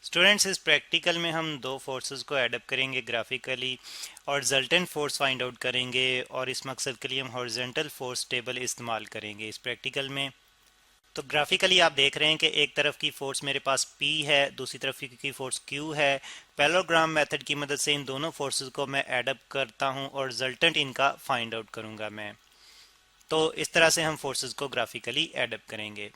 Students, इस practical में हम दो फोर्सेस को ऐड अप करेंगे ग्राफिकली और रिजल्टेंट फोर्स फाइंड आउट करेंगे और इस मकसद के लिए हम हॉरिजॉन्टल फोर्स टेबल इस्तेमाल करेंगे इस प्रैक्टिकल में। तो ग्राफिकली आप देख रहे हैं कि एक तरफ की फोर्स मेरे पास P है, दूसरी तरफ की फोर्स Q है। पैरेललोग्राम मेथड की मदद से इन दोनों फोर्सेस को मैं ऐड अप करता हूं और रिजल्टेंट इनका फाइंड आउट करूंगा मैं। तो इस तरह से हम फोर्सेस को ग्राफिकली ऐड अप करेंगे।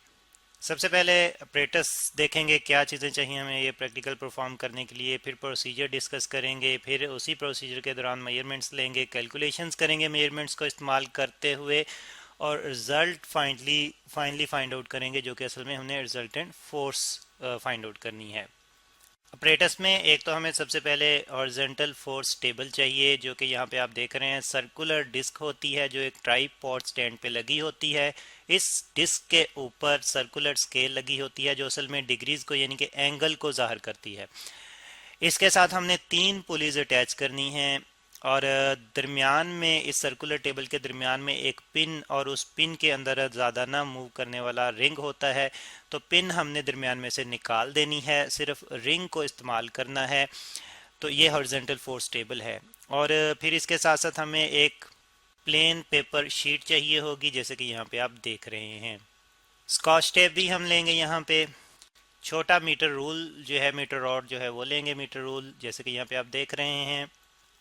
सबसे पहले अपरेटस देखेंगे, क्या चीज़ें चाहिए हमें ये प्रैक्टिकल परफॉर्म करने के लिए, फिर प्रोसीजर डिस्कस करेंगे, फिर उसी प्रोसीजर के दौरान मेजरमेंट्स लेंगे, कैलकुलेशंस करेंगे मेजरमेंट्स को इस्तेमाल करते हुए और रिज़ल्ट फाइनली फाइंड आउट करेंगे, जो कि असल में हमने रिजल्टेंट फोर्स फाइंड आउट करनी है। अपरेटस में एक तो हमें सबसे पहले हॉरिजॉन्टल फोर्स टेबल चाहिए, जो कि यहाँ पे आप देख रहे हैं सर्कुलर डिस्क होती है जो एक ट्राइपॉड स्टैंड पे लगी होती है। इस डिस्क के ऊपर सर्कुलर स्केल लगी होती है जो असल में डिग्रीज को यानी कि एंगल को जाहिर करती है। इसके साथ हमने 3 पुलीज अटैच करनी है और दरमियान में इस सर्कुलर टेबल के दरमियान में एक पिन और उस पिन के अंदर ज़्यादा ना मूव करने वाला रिंग होता है, तो पिन हमने दरमियान में से निकाल देनी है, सिर्फ रिंग को इस्तेमाल करना है। तो ये हॉरिजॉन्टल फोर्स टेबल है। और फिर इसके साथ साथ हमें एक प्लेन पेपर शीट चाहिए होगी, जैसे कि यहाँ पे आप देख रहे हैं। स्कॉच टेप भी हम लेंगे यहाँ पे। छोटा मीटर रूल जो है, मीटर रॉड जो है वो लेंगे, मीटर रूल जैसे कि यहाँ पे आप देख रहे हैं।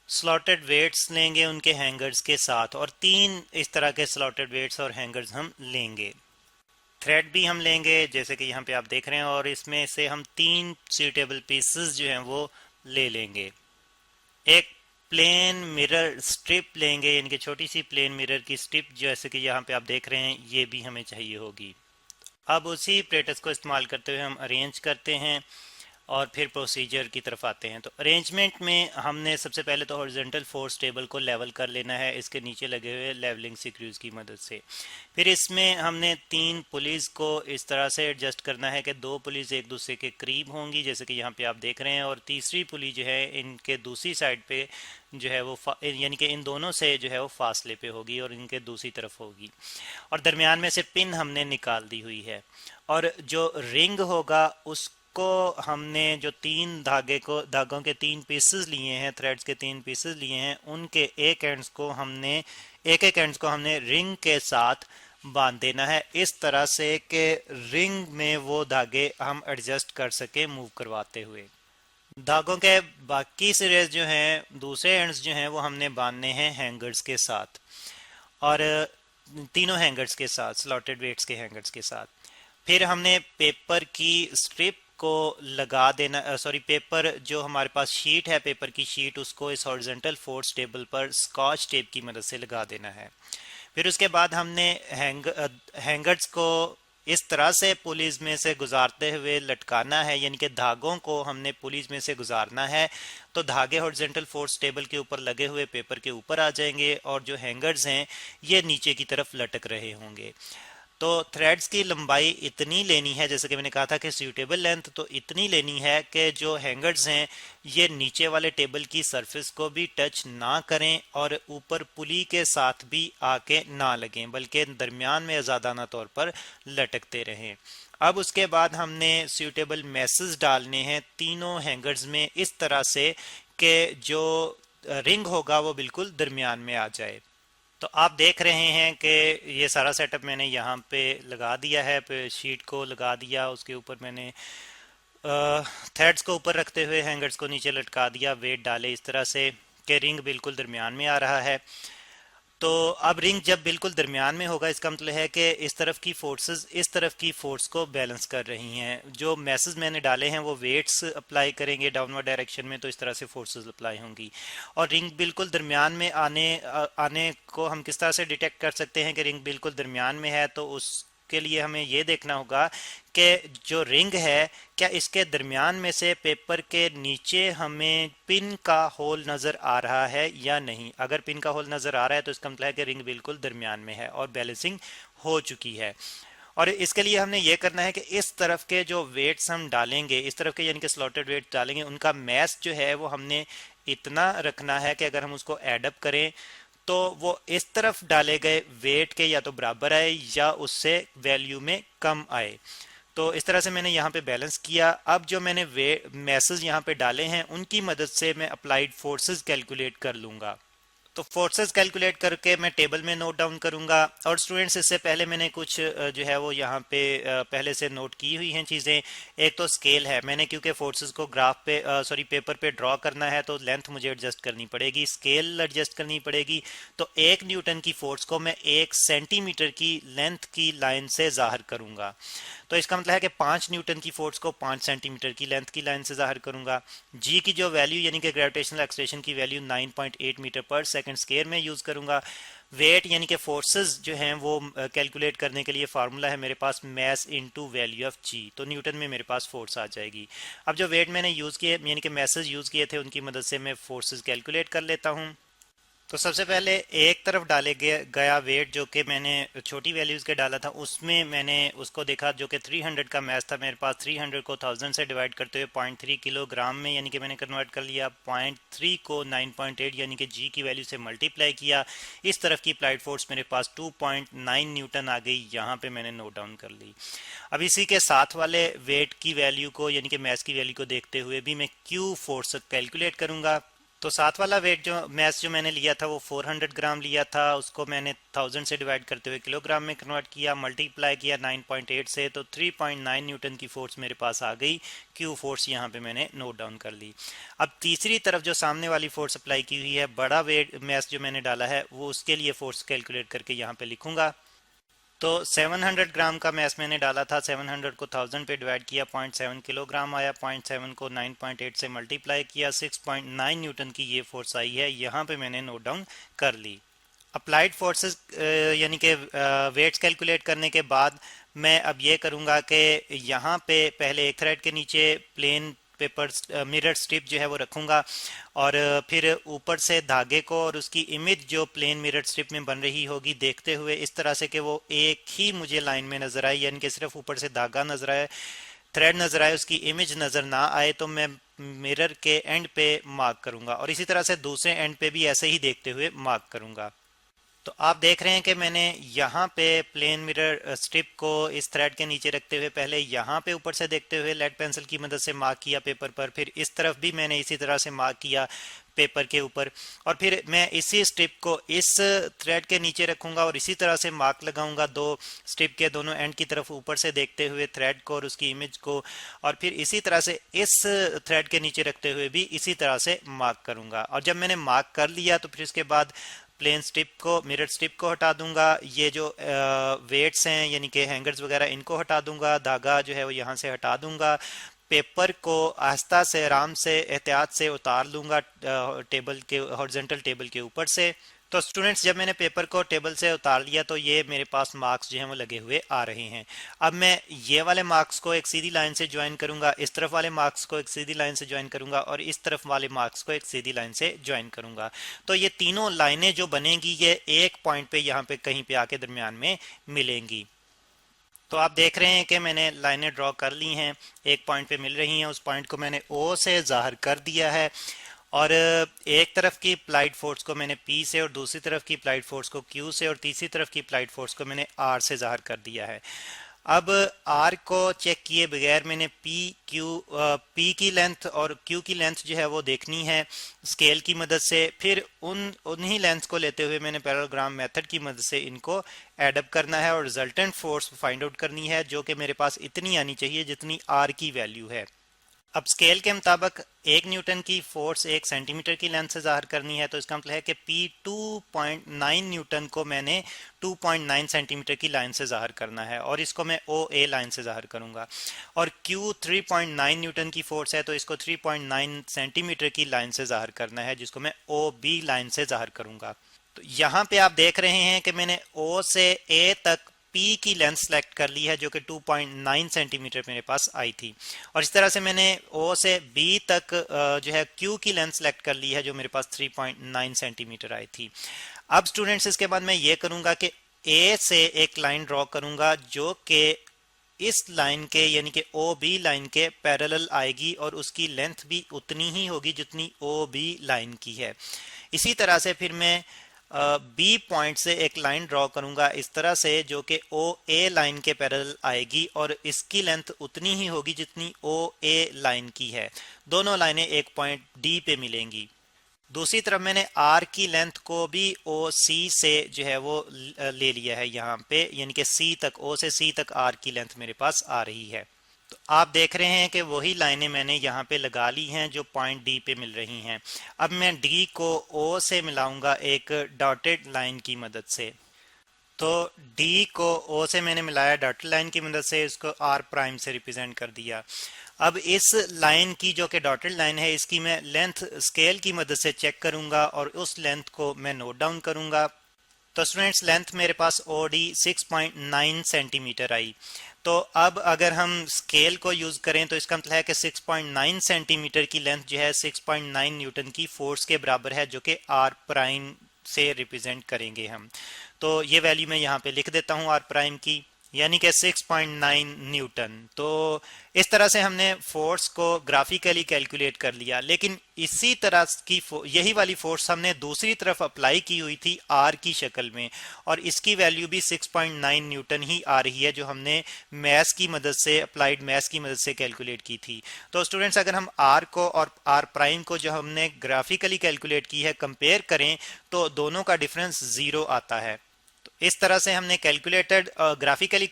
स्लॉटेड वेट्स लेंगे उनके हैंगर्स के साथ, और 3 इस तरह के स्लॉटेड वेट्स और हैंगर्स हम लेंगे। थ्रेड भी हम लेंगे जैसे कि यहाँ पे आप देख रहे हैं, और इसमें से हम 3 सूटेबल पीसेस जो हैं वो ले लेंगे। एक प्लेन मिरर स्ट्रिप लेंगे, यानी कि छोटी सी प्लेन मिरर की स्ट्रिप जैसे कि यहाँ पे आप देख रहे हैं, ये भी हमें चाहिए होगी। अब उसी प्लेटस को इस्तेमाल करते हुए हम अरेंज करते हैं और फिर प्रोसीजर की तरफ आते हैं। तो अरेंजमेंट में हमने सबसे पहले तो हॉरिजॉन्टल फोर्स टेबल को लेवल कर लेना है इसके नीचे लगे हुए लेवलिंग स्क्रूज की मदद से। फिर इसमें हमने 3 पुलीज को इस तरह से एडजस्ट करना है कि 2 पुलीज एक दूसरे के करीब होंगी जैसे कि यहाँ पे आप देख रहे हैं, और तीसरी पुली जो है इनके दूसरी साइड पे जो है वो यानी कि इन दोनों से जो है वो फासले पे होगी और इनके दूसरी तरफ होगी, और दरमियान में से पिन हमने निकाल दी हुई है। और जो रिंग होगा उसको हमने जो 3 धागों के 3 पीसेस लिए हैं, थ्रेड्स के 3 पीसेस लिए हैं, उनके एक एक एंड्स को हमने रिंग के साथ बांध देना है इस तरह से कि रिंग में वो धागे हम एडजस्ट कर सके मूव करवाते हुए। धागों के बाकी सिरे जो हैं, दूसरे एंड्स जो हैं वो हमने बांधने हैं हैंगर्स के साथ, और तीनों हैंगर्स के साथ, स्लॉटेड वेट्स के हैंगर्स के साथ। फिर हमने पेपर की स्ट्रिप को लगा देना, सॉरी पेपर जो हमारे पास शीट है, पेपर की शीट, उसको इस हॉरिजॉन्टल फोर्स टेबल पर स्कॉच टेप की मदद से लगा देना है। फिर उसके बाद हमने हैंगर्स को इस तरह से पुलिस में से गुजारते हुए लटकाना है, यानी कि धागों को हमने पुलिस में से गुजारना है, तो धागे हॉरिजॉन्टल फोर्स टेबल के ऊपर लगे हुए पेपर के ऊपर आ जाएंगे और जो हैंगर्स हैं ये नीचे की तरफ लटक रहे होंगे। तो थ्रेड्स की लंबाई इतनी लेनी है, जैसे कि मैंने कहा था कि सूटेबल लेंथ तो इतनी लेनी है कि जो हैंगर्स हैं ये नीचे वाले टेबल की सरफेस को भी टच ना करें और ऊपर पुली के साथ भी आके ना लगें, बल्कि दरमियान में आज़ादाना तौर पर लटकते रहें। अब उसके बाद हमने सूटेबल मैसेज डालने हैं तीनों हैंगर्स में इस तरह से कि जो रिंग होगा वो बिल्कुल दरमियान में आ जाए। तो आप देख रहे हैं कि ये सारा सेटअप मैंने यहाँ पे लगा दिया है, पे शीट को लगा दिया, उसके ऊपर मैंने थ्रेड्स को ऊपर रखते हुए हैंगर्स को नीचे लटका दिया, वेट डाले इस तरह से कि रिंग बिल्कुल दरमियान में आ रहा है। तो अब रिंग जब बिल्कुल दरमियान में होगा इसका मतलब है कि इस तरफ की फोर्सेस इस तरफ की फोर्स को बैलेंस कर रही हैं। जो मैसेज मैंने डाले हैं वो वेट्स अप्लाई करेंगे डाउनवर्ड डायरेक्शन में, तो इस तरह से फोर्सेस अप्लाई होंगी। और रिंग बिल्कुल दरमियान में आने को हम किस तरह से डिटेक्ट कर सकते हैं कि रिंग बिल्कुल दरमियान में है, तो उसके लिए हमें ये देखना होगा कि जो रिंग है क्या इसके दरमियान में से पेपर के नीचे हमें पिन का होल नज़र आ रहा है या नहीं। अगर पिन का होल नज़र आ रहा है तो इसका मतलब है कि रिंग बिल्कुल दरमियान में है और बैलेंसिंग हो चुकी है। और इसके लिए हमने ये करना है कि इस तरफ के जो वेट्स हम डालेंगे, इस तरफ के यानी कि स्लॉटेड वेट डालेंगे, उनका मैस जो है वो हमने इतना रखना है कि अगर हम उसको एडअप करें तो वो इस तरफ डाले गए वेट के या तो बराबर आए या उससे वैल्यू में कम आए। तो इस तरह से मैंने यहाँ पे बैलेंस किया। अब जो मैंने मैसेज यहाँ पे डाले हैं उनकी मदद से मैं अप्लाइड फोर्सेस कैलकुलेट कर लूँगा। तो फोर्सेस कैलकुलेट करके मैं टेबल में नोट डाउन करूंगा। और स्टूडेंट्स इससे पहले मैंने कुछ जो है वो यहाँ पे पहले से नोट की हुई हैं चीज़ें। एक तो स्केल है, मैंने क्योंकि फोर्सेस को ग्राफ पे सॉरी पेपर पे ड्रॉ करना है तो लेंथ मुझे एडजस्ट करनी पड़ेगी, स्केल एडजस्ट करनी पड़ेगी। तो 1 न्यूटन की फोर्स को मैं 1 सेंटीमीटर की लेंथ की लाइन से जाहिर करूंगा। तो इसका मतलब है कि 5 न्यूटन की फोर्स को 5 सेंटीमीटर की लेंथ की लाइन से जाहिर करूंगा। जी की जो वैल्यू यानी कि ग्रेविटेशनल एक्सलेशन की वैल्यू 9.8 मीटर पर सेकंड स्क्वायर में यूज करूंगा। वेट यानी कि फोर्सेस जो हैं वो कैलकुलेट करने के लिए फार्मूला है मेरे पास मैस इनटू वैल्यू ऑफ जी, तो न्यूटन में मेरे पास फोर्स आ जाएगी। अब जो वेट मैंने यूज़ किए यानी कि मैसेज यूज़ किए थे उनकी मदद से मैं फोर्सेस कैलकुलेट कर लेता हूँ। तो सबसे पहले एक तरफ डाले गया वेट जो कि मैंने छोटी वैल्यूज़ के डाला था उसमें मैंने उसको देखा जो कि 300 का मैच था मेरे पास। 300 को 1000 से डिवाइड करते हुए 0.3 किलोग्राम में यानी कि मैंने कन्वर्ट कर लिया। 0.3 को 9.8 यानी कि जी की वैल्यू से मल्टीप्लाई किया। इस तरफ की अप्लाइड फोर्स मेरे पास 2.9 न्यूटन आ गई, यहाँ पे मैंने नोट डाउन कर ली। अब इसी के साथ वाले वेट की वैल्यू को यानी कि मैस की वैल्यू को देखते हुए भी मैं क्यू फोर्स कैलकुलेट करूँगा। तो साथ वाला वेट जो मैस जो मैंने लिया था वो 400 ग्राम लिया था, उसको मैंने 1000 से डिवाइड करते हुए किलोग्राम में कन्वर्ट किया, मल्टीप्लाई किया 9.8 से, तो 3.9 न्यूटन की फोर्स मेरे पास आ गई। क्यू फोर्स यहाँ पे मैंने नोट डाउन कर ली। अब तीसरी तरफ जो सामने वाली फोर्स अप्लाई की हुई है, बड़ा वेट मैस जो मैंने डाला है वो उसके लिए फोर्स कैलकुलेट करके यहाँ पे लिखूंगा। तो 700 ग्राम का मैस मैंने डाला था, 700 को 1000 पे डिवाइड किया, 0.7 किलोग्राम आया। 0.7 को 9.8 से मल्टीप्लाई किया, 6.9 न्यूटन की ये फोर्स आई है, यहाँ पे मैंने नोट डाउन कर ली। अप्लाइड फोर्सेस यानी कि वेट्स कैलकुलेट करने के बाद मैं अब ये करूँगा कि यहाँ पे पहले एक थ्रेड के नीचे प्लेन पेपर मिरर स्ट्रिप जो है वो रखूँगा और फिर ऊपर से धागे को और उसकी इमेज जो प्लेन मिरर स्ट्रिप में बन रही होगी देखते हुए इस तरह से कि वो एक ही मुझे लाइन में नज़र आए, यानी कि सिर्फ ऊपर से धागा नज़र आए, थ्रेड नज़र आए, उसकी इमेज नज़र ना आए, तो मैं मिरर के एंड पे मार्क करूँगा और इसी तरह से दूसरे एंड पे भी ऐसे ही देखते हुए मार्क करूँगा। तो आप देख रहे हैं कि मैंने यहाँ पे प्लेन मिरर स्ट्रिप को इस थ्रेड के नीचे रखते हुए पहले यहाँ पे ऊपर से देखते हुए लेड पेंसिल की मदद से मार्क किया पेपर पर, फिर इस तरफ भी मैंने इसी तरह से मार्क किया पेपर के ऊपर, और फिर मैं इसी स्ट्रिप को इस थ्रेड के नीचे रखूंगा और इसी तरह से मार्क लगाऊंगा दो स्ट्रिप के दोनों एंड की तरफ ऊपर से देखते हुए थ्रेड को और उसकी इमेज को, और फिर इसी तरह से इस थ्रेड के नीचे रखते हुए भी इसी तरह से मार्क करूंगा। और जब मैंने मार्क कर लिया तो फिर इसके बाद प्लेन स्ट्रिप को मिरर स्ट्रिप को हटा दूंगा, ये जो वेट्स हैं यानी कि हैंगर्स वगैरह इनको हटा दूंगा, धागा जो है वो यहाँ से हटा दूंगा, पेपर को आहिस्ता से आराम से एहतियात से उतार लूंगा टेबल के हॉरिजॉन्टल टेबल के ऊपर से। तो स्टूडेंट्स जब मैंने पेपर को टेबल से उतार लिया तो ये मेरे पास मार्क्स जो हैं वो लगे हुए आ रहे हैं। अब मैं ये वाले मार्क्स को एक सीधी लाइन से ज्वाइन करूंगा, इस तरफ वाले मार्क्स को एक सीधी लाइन से ज्वाइन करूंगा और इस तरफ वाले मार्क्स को एक सीधी लाइन से ज्वाइन करूंगा। तो ये तीनों लाइनें जो बनेंगी ये एक पॉइंट पे यहाँ पे कहीं पे आके दरमियान में मिलेंगी। तो आप देख रहे हैं कि मैंने लाइनें ड्रॉ कर ली हैं, एक पॉइंट पे मिल रही हैं, उस पॉइंट को मैंने ओ से जाहिर कर दिया है और एक तरफ की अप्लाइड फोर्स को मैंने P से और दूसरी तरफ की अप्लाइड फोर्स को Q से और तीसरी तरफ की अप्लाइड फोर्स को मैंने R से जाहिर कर दिया है। अब R को चेक किए बगैर मैंने P की लेंथ और Q की लेंथ जो है वो देखनी है स्केल की मदद से, फिर उन्हीं लेंथ को लेते हुए मैंने पैरेललोग्राम मेथड की मदद से इनको एडअप करना है और रिजल्टेंट फोर्स फाइंड आउट करनी है जो कि मेरे पास इतनी आनी चाहिए जितनी R की वैल्यू है। अब स्केल के मुताबिक 1 न्यूटन की फोर्स 1 सेंटीमीटर की लेंथ से जाहिर करनी है, तो इसका मतलब है कि P 2.9 न्यूटन को मैंने 2.9 सेंटीमीटर की लाइन से जाहिर करना है और इसको मैं OA लाइन से जाहिर करूंगा। और Q 3.9 न्यूटन की फोर्स है तो इसको 3.9 सेंटीमीटर की लाइन से जाहिर करना है जिसको मैं OB लाइन से जाहिर करूंगा। तो यहाँ पे आप देख रहे हैं कि मैंने O से A तक P की लेंथ सेलेक्ट कर ली है जो कि 2.9 सेंटीमीटर मेरे पास आई थी, और इस तरह से मैंने O से B तक जो है Q की लेंथ सेलेक्ट कर ली है जो मेरे पास 3.9 सेंटीमीटर आई थी। अब स्टूडेंट्स इसके बाद मैं ये करूंगा कि A से एक लाइन ड्रॉ करूंगा जो कि इस लाइन के यानी कि OB लाइन के पैरेलल आएगी और उसकी लेंथ भी उतनी ही होगी जितनी OB लाइन की है। इसी तरह से फिर मैं बी पॉइंट से एक लाइन ड्रॉ करूंगा इस तरह से, जो कि ओ ए लाइन के पैरेलल आएगी और इसकी लेंथ उतनी ही होगी जितनी ओ ए लाइन की है। दोनों लाइनें एक पॉइंट डी पे मिलेंगी। दूसरी तरफ मैंने आर की लेंथ को भी ओ सी से जो है वो ले लिया है यहाँ पे, यानी कि सी तक, ओ से सी तक आर की लेंथ मेरे पास आ रही है। तो आप देख रहे हैं कि वही लाइनें मैंने यहाँ पे लगा ली हैं जो पॉइंट डी पे मिल रही हैं। अब मैं डी को ओ से मिलाऊंगा एक डॉटेड लाइन की मदद से। तो डी को ओ से मैंने मिलाया डॉटेड लाइन की मदद से, इसको आर प्राइम से रिप्रेजेंट कर दिया। अब इस लाइन की जो कि डॉटेड लाइन है, इसकी मैं लेंथ स्केल की मदद से चेक करूंगा और उस लेंथ को मैं नोट डाउन करूंगा। तो स्टूडेंट्स, लेंथ मेरे पास ओडी 6.9 सेंटीमीटर आई। तो अब अगर हम स्केल को यूज करें तो इसका मतलब है कि 6.9 सेंटीमीटर की लेंथ जो है 6.9 न्यूटन की फोर्स के बराबर है, जो कि आर प्राइम से रिप्रेजेंट करेंगे हम। तो ये वैल्यू मैं यहाँ पे लिख देता हूँ आर प्राइम की, यानी कि 6.9 न्यूटन। तो इस तरह से हमने फोर्स को ग्राफिकली कैलकुलेट कर लिया। लेकिन इसी तरह की यही वाली फोर्स हमने दूसरी तरफ अप्लाई की हुई थी आर की शक्ल में, और इसकी वैल्यू भी 6.9 न्यूटन ही आ रही है, जो हमने मैथ्स की मदद से, अप्लाइड मैथ्स की मदद से कैलकुलेट की थी। तो स्टूडेंट्स, अगर हम आर को और आर प्राइम को जो हमने ग्राफिकली कैलकुलेट की है कंपेयर करें तो दोनों का डिफरेंस 0 आता है। इस तरह से हमने कैलकुलेटेड ग्राफिकली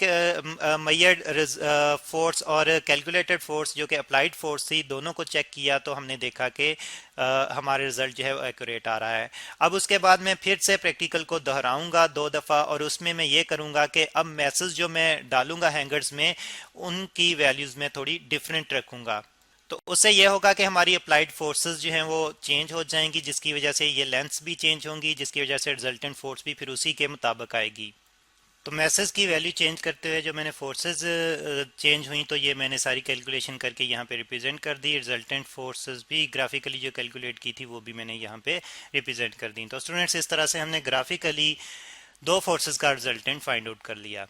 मेजर्ड फोर्स और कैलकुलेटेड फोर्स जो कि अप्लाइड फोर्स थी, दोनों को चेक किया तो हमने देखा कि हमारे रिजल्ट जो है वो एक्यूरेट आ रहा है। अब उसके बाद मैं फिर से प्रैक्टिकल को दोहराऊंगा 2 दफ़ा, और उसमें मैं ये करूंगा कि अब मैसेज जो मैं डालूंगा हैंगर्स में, उनकी वैल्यूज़ में थोड़ी डिफरेंट रखूंगा। तो उससे यह होगा कि हमारी अप्लाइड फोर्सेस जो हैं वो चेंज हो जाएंगी, जिसकी वजह से ये लेंथ्स भी चेंज होंगी, जिसकी वजह से रिजल्टेंट फोर्स भी फिर उसी के मुताबिक आएगी। तो मैसेज की वैल्यू चेंज करते हुए जो मैंने फोर्सेस चेंज हुई, तो ये मैंने सारी कैलकुलेशन करके यहाँ पे रिप्रेजेंट कर दी। रिजल्टेंट फोर्सेस भी ग्राफिकली जो कैलकुलेट की थी वो भी मैंने यहाँ पे रिप्रेजेंट कर दी। तो स्टूडेंट्स, इस तरह से हमने ग्राफिकली 2 फोर्सेस का रिजल्टेंट फाइंड आउट कर लिया।